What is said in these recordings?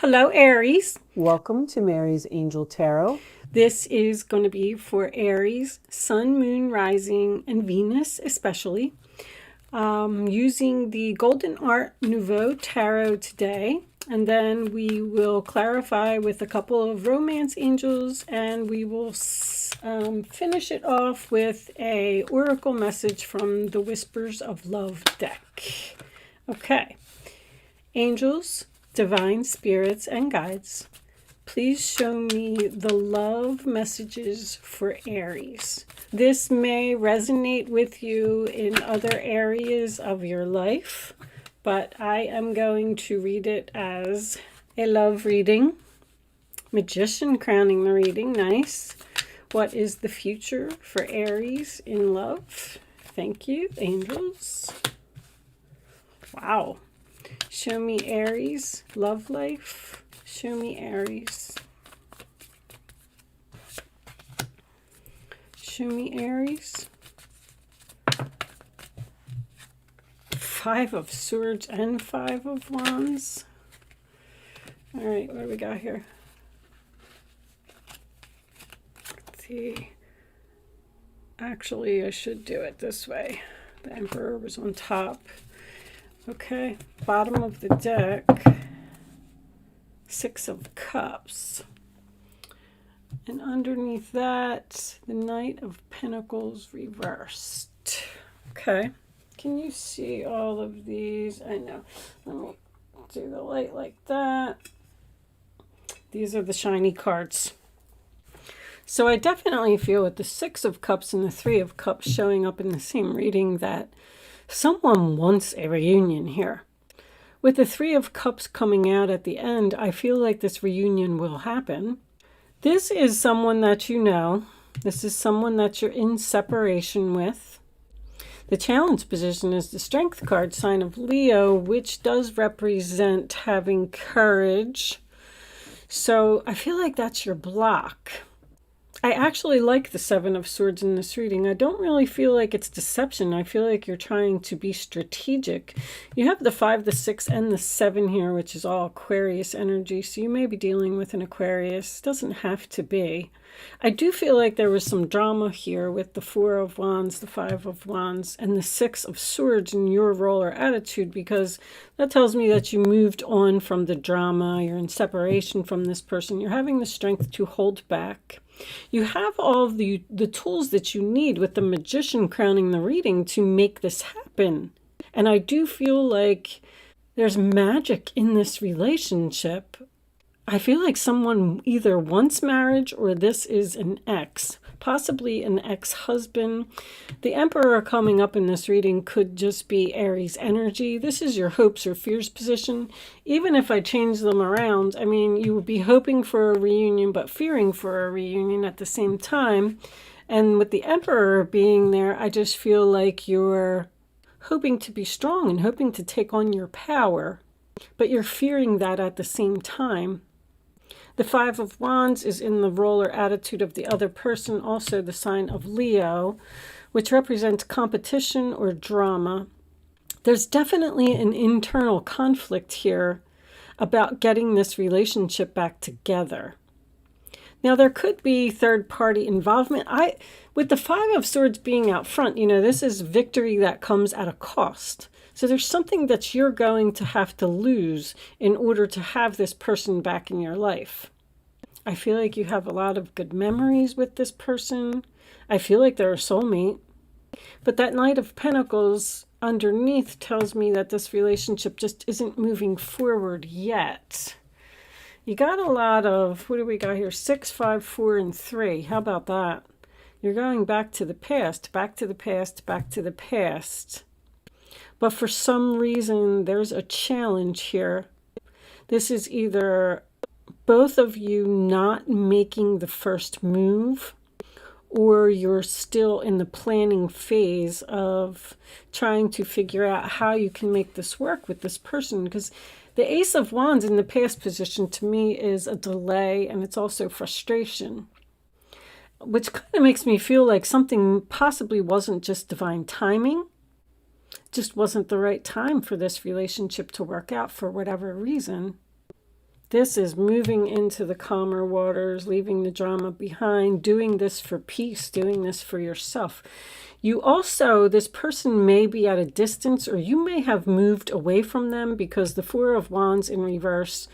Hello, Aries. Welcome to Mary's Angel Tarot. This is going to be for Aries, Sun, Moon, Rising, and Venus especially. Using the Golden Art Nouveau Tarot today. And then we will clarify with a couple of romance angels, and we will finish it off with a oracle message from the Whispers of Love deck. Okay. Angels, divine spirits, and guides, please show me the love messages for Aries. This may resonate with you in other areas of your life, but I am going to read it as a love reading. Magician crowning the reading. Nice. What is the future for Aries in love? Thank you, angels. Wow. Show me Aries, love life. Show me Aries. Show me Aries. Five of Swords and Five of Wands. All right, what do we got here? Let's see. Actually, I should do it this way. The Emperor was on top. Okay, bottom of the deck, Six of Cups. And underneath that, the Knight of Pentacles reversed. Okay, can you see all of these? I know. Let me do the light like that. These are the shiny cards. So I definitely feel with the Six of Cups and the Three of Cups showing up in the same reading that someone wants a reunion here. With the Three of Cups coming out at the end, I feel like this reunion will happen. This is someone that you know. This is someone that you're in separation with. The challenge position is the Strength card, sign of Leo, which does represent having courage. So I feel like that's your block. I actually like the Seven of Swords in this reading. I don't really feel like it's deception. I feel like you're trying to be strategic. You have the 5, the 6, and the 7 here, which is all Aquarius energy. So you may be dealing with an Aquarius. Doesn't have to be. I do feel like there was some drama here with the 4 of Wands, the 5 of Wands, and the 6 of Swords in your role or attitude, because that tells me that you moved on from the drama. You're in separation from this person. You're having the strength to hold back. You have all of the tools that you need with the Magician crowning the reading to make this happen. And I do feel like there's magic in this relationship. I feel like someone either wants marriage or this is an ex, possibly an ex-husband. The Emperor coming up in this reading could just be Aries energy. This is your hopes or fears position. Even if I change them around, I mean, you would be hoping for a reunion but fearing for a reunion at the same time. And with the Emperor being there, I just feel like you're hoping to be strong and hoping to take on your power, but you're fearing that at the same time. The 5 of Wands is in the role or attitude of the other person, also the sign of Leo, which represents competition or drama. There's definitely an internal conflict here about getting this relationship back together. Now, there could be third-party involvement. With the 5 of Swords being out front, you know, this is victory that comes at a cost. So there's something that you're going to have to lose in order to have this person back in your life. I feel like you have a lot of good memories with this person. I feel like they're a soulmate. But that Knight of Pentacles underneath tells me that this relationship just isn't moving forward yet. You got a lot of, what do we got here? 6, 5, 4, and 3. How about that? You're going back to the past, back to the past, back to the past. But for some reason, there's a challenge here. This is either both of you not making the first move, or you're still in the planning phase of trying to figure out how you can make this work with this person. Because the Ace of Wands in the past position to me is a delay, and it's also frustration, which kind of makes me feel like something possibly wasn't just divine timing. Just wasn't the right time for this relationship to work out for whatever reason. This is moving into the calmer waters, leaving the drama behind, doing this for peace, doing this for yourself. You also, this person may be at a distance, or you may have moved away from them, because the Four of Wands in reverse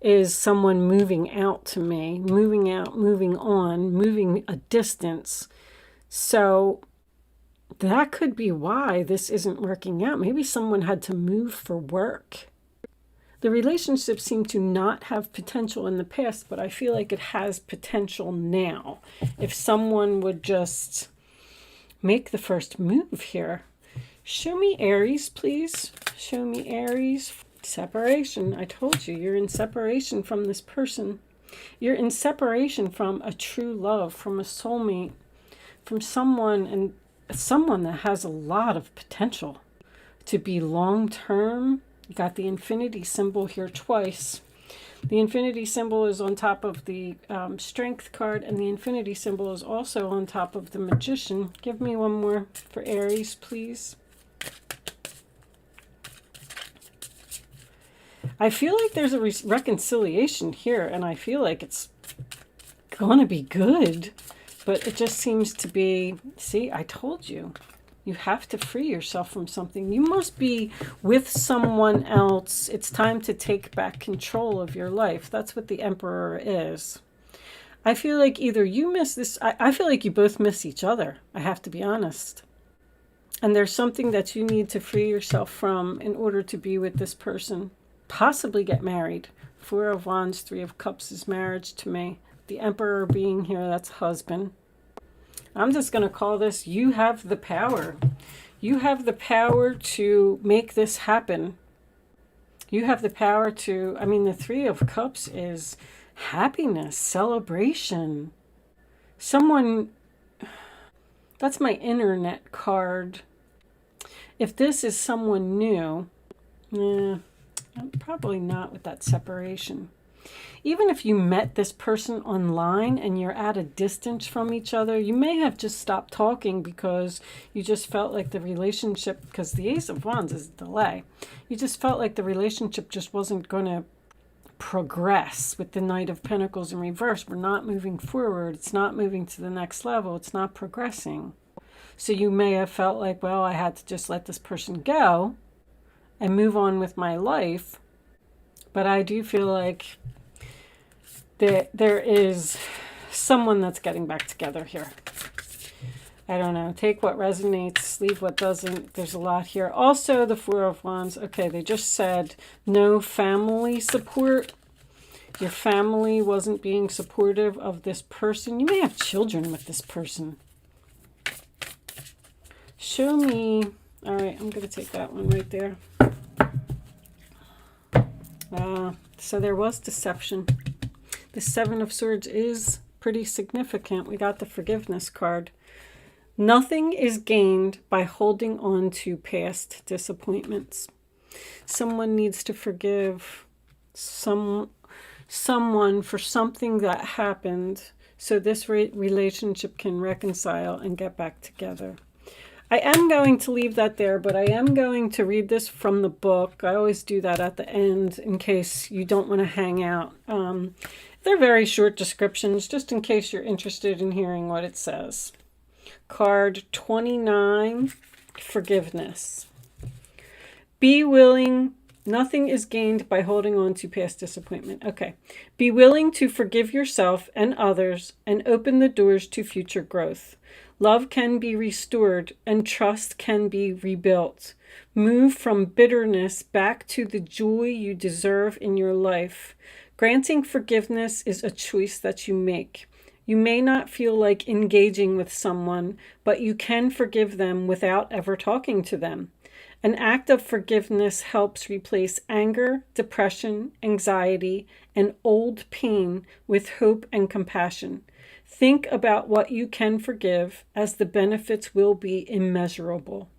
is someone moving out to me, moving out, moving on, moving a distance. So that could be why this isn't working out. Maybe someone had to move for work. The relationship seemed to not have potential in the past, but I feel like it has potential now. If someone would just make the first move here. Show me Aries, please. Show me Aries. Separation. I told you, you're in separation from this person. You're in separation from a true love, from a soulmate, from someone, and someone that has a lot of potential to be long-term. You got the infinity symbol here twice. The infinity symbol is on top of the strength card, and the infinity symbol is also on top of the magician. Give me one more for Aries, please. I feel like there's a reconciliation here, and I feel like it's going to be good, but it just seems to be, see, I told you. You have to free yourself from something. You must be with someone else. It's time to take back control of your life. That's what the Emperor is. I feel like either you miss this. I feel like you both miss each other. I have to be honest. And there's something that you need to free yourself from in order to be with this person. Possibly get married. Four of Wands, Three of Cups is marriage to me. The Emperor being here, that's husband. I'm just going to call this, you have the power. You have the power to make this happen. You have the power to, I mean, the Three of Cups is happiness, celebration. Someone, that's my internet card. If this is someone new, probably not with that separation. Even if you met this person online and you're at a distance from each other, you may have just stopped talking because you just felt like the relationship, because the Ace of Wands is delay. You just felt like the relationship just wasn't going to progress with the Knight of Pentacles in reverse. We're not moving forward. It's not moving to the next level. It's not progressing. So you may have felt like, well, I had to just let this person go and move on with my life. But I do feel like there is someone that's getting back together here. I don't know. Take what resonates, leave what doesn't. There's a lot here. Also, the Four of Wands. Okay, they just said no family support. Your family wasn't being supportive of this person. You may have children with this person. Show me. All right, I'm going to take that one right there. So there was deception. The Seven of Swords is pretty significant. We got the forgiveness card. Nothing is gained by holding on to past disappointments. Someone needs to forgive someone for something that happened so this relationship can reconcile and get back together. I am going to leave that there, but I am going to read this from the book. I always do that at the end in case you don't want to hang out. They're very short descriptions, just in case you're interested in hearing what it says. Card 29, forgiveness. Be willing. Nothing is gained by holding on to past disappointment. Okay. Be willing to forgive yourself and others and open the doors to future growth. Love can be restored and trust can be rebuilt. Move from bitterness back to the joy you deserve in your life. Granting forgiveness is a choice that you make. You may not feel like engaging with someone, but you can forgive them without ever talking to them. An act of forgiveness helps replace anger, depression, anxiety, and old pain with hope and compassion. Think about what you can forgive, as the benefits will be immeasurable.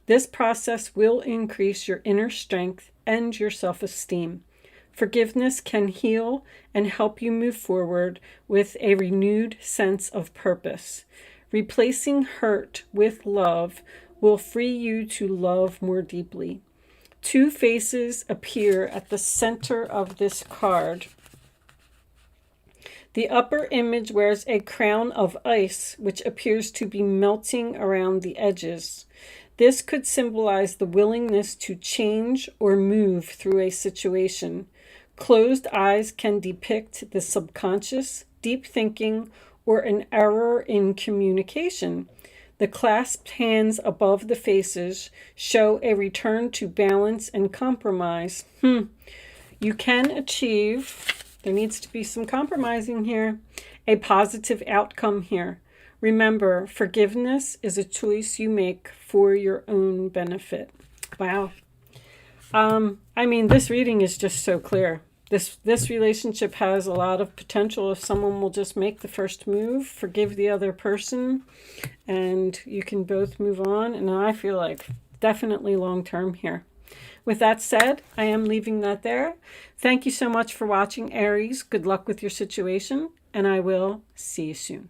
This process will increase your inner strength and your self-esteem. Forgiveness can heal and help you move forward with a renewed sense of purpose. Replacing hurt with love will free you to love more deeply. Two faces appear at the center of this card. The upper image wears a crown of ice, which appears to be melting around the edges. This could symbolize the willingness to change or move through a situation. Closed eyes can depict the subconscious, deep thinking, or an error in communication. The clasped hands above the faces show a return to balance and compromise. You can achieve, there needs to be some compromising here, a positive outcome here. Remember, forgiveness is a choice you make for your own benefit. Wow. I mean, this reading is just so clear. This relationship has a lot of potential if someone will just make the first move, forgive the other person, and you can both move on. And I feel like definitely long term here. With that said, I am leaving that there. Thank you so much for watching, Aries. Good luck with your situation, and I will see you soon.